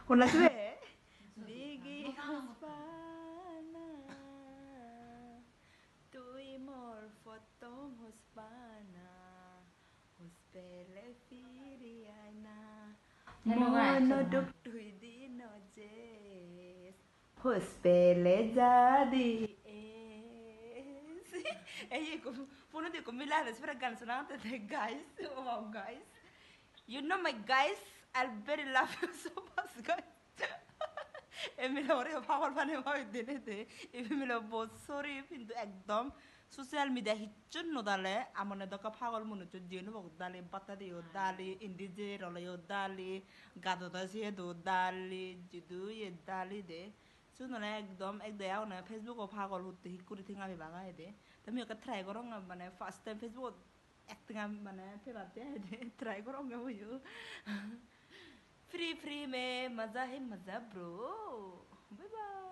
혼났으면 Biggie Hispana Tui mor fotong Hispana Hospele Firiana Mono duk tui di no jes Hospele jadi es E io uno dico Milano spera canzonante dei guys oh wow guys you know my guys I'll very love you so much guys এমনি ওরে পাগল মানে হয় দিনে দে এমনি বছরে কিন্তু একদম সোশ্যাল মিডিয়া হিচ্ছুন নদালে আমনে দকা পাগল মনে তো দিন বক দালি বাতা দিও দালি ইন্ডিজে রলাইও দালি গাদতা সিয়ে দো দালি জিদু এ দালি দে শুনলে একদম এক দেয়াও না ফেসবুক ও পাগল হতে হিকুরি থিং আমি বাগাই দে তুমি ওকে ট্রাই করো মানে ফার্স্ট টাইম ফেসবুক একদিন মানে ফেরাতে দে ট্রাই করো হইও फ्री फ्री में मजा है मजा ब्रो बाय बाय